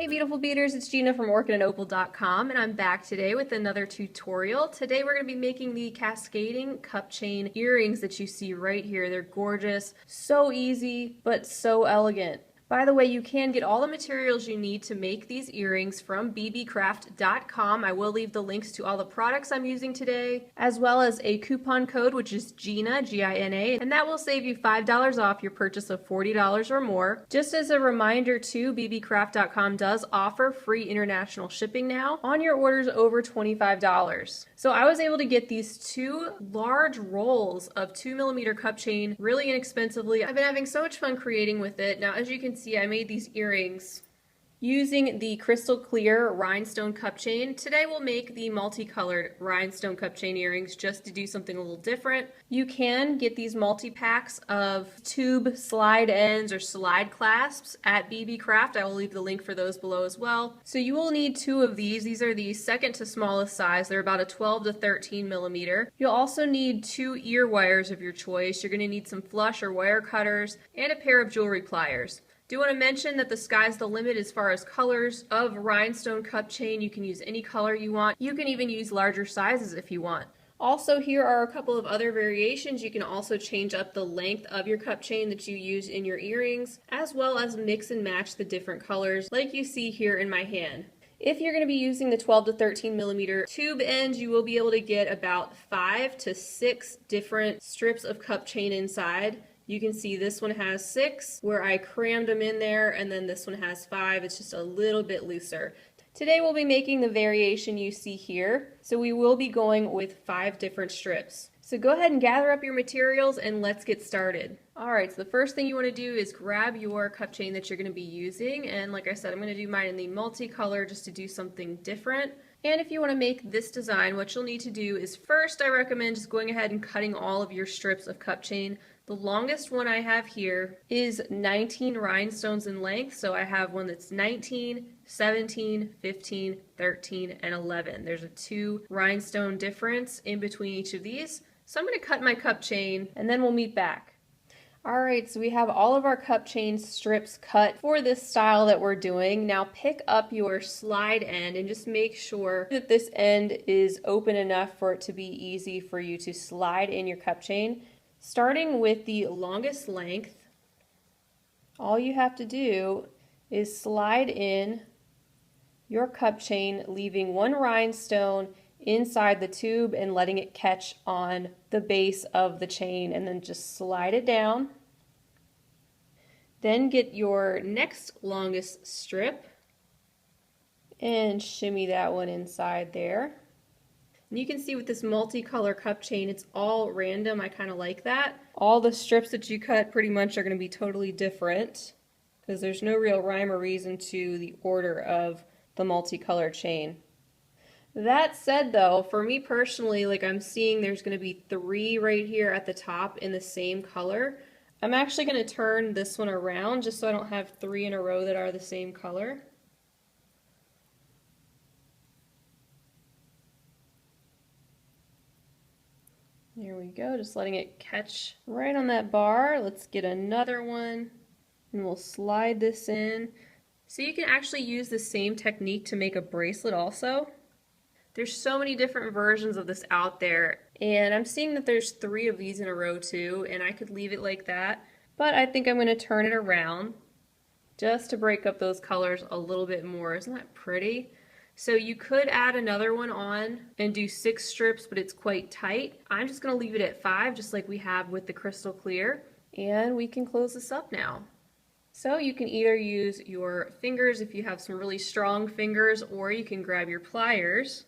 beautiful beaters, it's Gina from OrchidandOpal.com, and I'm back today with another tutorial. Today we're going to be making the cascading cup chain earrings that you see right here. They're gorgeous, so easy, but so elegant. By the way, you can get all the materials you need to make these earrings from bbcraft.com. I will leave the links to all the products I'm using today, as well as a coupon code, which is GINA, G-I-N-A, and that will save you $5 off your purchase of $40 or more. Just as a reminder too, bbcraft.com does offer free international shipping now on your orders over $25. So I was able to get these two large rolls of 2mm cup chain really inexpensively. I've been having so much fun creating with it. Now, as you can see, I made these earrings using the crystal clear rhinestone cup chain. Today we'll make the multicolored rhinestone cup chain earrings just to do something a little different. You can get these multi-packs of tube slide ends or slide clasps at BB Craft. I will leave the link for those below as well. So you will need two of these. These are the second to smallest size. They're about a 12 to 13mm. You'll also need two ear wires of your choice. You're going to need some flush or wire cutters and a pair of jewelry pliers. Do want to mention that the sky's the limit as far as colors of rhinestone cup chain. You can use any color you want. You can even use larger sizes if you want. Also, here are a couple of other variations. You can also change up the length of your cup chain that you use in your earrings, as well as mix and match the different colors like you see here in my hand. If you're going to be using the 12 to 13mm tube ends, you will be able to get about 5 to 6 different strips of cup chain inside. You can see this one has 6 where I crammed them in there, and then this one has 5. It's just a little bit looser. Today we'll be making the variation you see here. So we will be going with 5 different strips. So go ahead and gather up your materials and let's get started. Alright, so the first thing you want to do is grab your cup chain that you're going to be using, and like I said, I'm going to do mine in the multicolor just to do something different. And if you want to make this design, what you'll need to do is first I recommend just going ahead and cutting all of your strips of cup chain. The longest one I have here is 19 rhinestones in length, so I have one that's 19, 17, 15, 13, and 11. There's a 2 rhinestone difference in between each of these. So I'm going to cut my cup chain and then we'll meet back. Alright, so we have all of our cup chain strips cut for this style that we're doing. Now pick up your slide end and just make sure that this end is open enough for it to be easy for you to slide in your cup chain. Starting with the longest length, all you have to do is slide in your cup chain, leaving one rhinestone inside the tube and letting it catch on the base of the chain, and then just slide it down. Then get your next longest strip and shimmy that one inside there. And you can see with this multicolor cup chain, it's all random. I kind of like that. All the strips that you cut pretty much are going to be totally different because there's no real rhyme or reason to the order of the multicolor chain. That said though, for me personally, like I'm seeing there's going to be 3 right here at the top in the same color. I'm actually going to turn this one around just so I don't have 3 in a row that are the same color. There we go, just letting it catch right on that bar. Let's get another one and we'll slide this in. So you can actually use the same technique to make a bracelet also. There's so many different versions of this out there, and I'm seeing that there's 3 of these in a row too, and I could leave it like that, but I think I'm going to turn it around just to break up those colors a little bit more. Isn't that pretty? So you could add another one on and do 6 strips, but it's quite tight. I'm just going to leave it at 5, just like we have with the crystal clear, and we can close this up now. So you can either use your fingers if you have some really strong fingers, or you can grab your pliers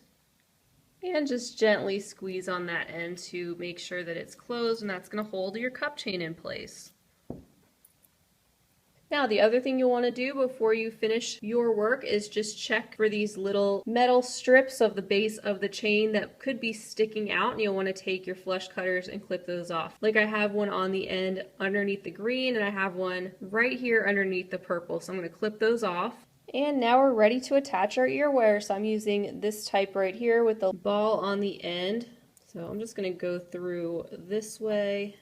and just gently squeeze on that end to make sure that it's closed, and that's going to hold your cup chain in place. Now the other thing you'll want to do before you finish your work is just check for these little metal strips of the base of the chain that could be sticking out, and you'll want to take your flush cutters and clip those off. Like I have one on the end underneath the green, and I have one right here underneath the purple, so I'm going to clip those off. And now we're ready to attach our ear wire. So I'm using this type right here with the ball on the end. So I'm just going to go through this way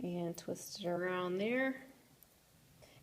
and twist it around there.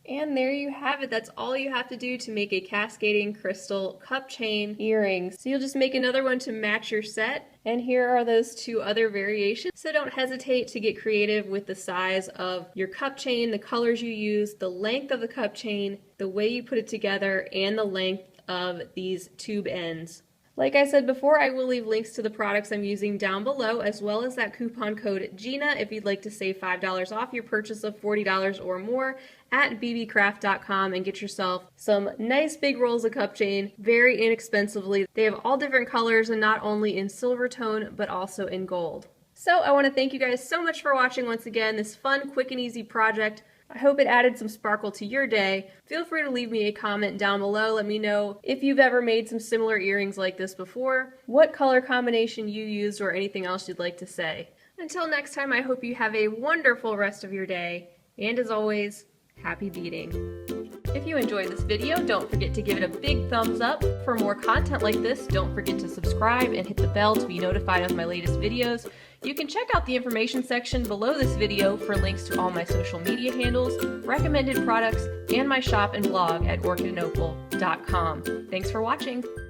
And there you have it. That's all you have to do to make a cascading crystal cup chain earrings. So you'll just make another one to match your set. And here are those two other variations. So don't hesitate to get creative with the size of your cup chain, the colors you use, the length of the cup chain, the way you put it together, and the length of these tube ends. Like I said before, I will leave links to the products I'm using down below, as well as that coupon code GINA if you'd like to save $5 off your purchase of $40 or more at bbcraft.com and get yourself some nice big rolls of cup chain very inexpensively. They have all different colors, and not only in silver tone, but also in gold. So I want to thank you guys so much for watching once again this fun, quick, and easy project. I hope it added some sparkle to your day. Feel free to leave me a comment down below. Let me know if you've ever made some similar earrings like this before, what color combination you used, or anything else you'd like to say. Until next time, I hope you have a wonderful rest of your day, and as always, happy beading. If you enjoyed this video, don't forget to give it a big thumbs up. For more content like this, don't forget to subscribe and hit the bell to be notified of my latest videos. You can check out the information section below this video for links to all my social media handles, recommended products, and my shop and blog at orchidandopal.com. Thanks for watching!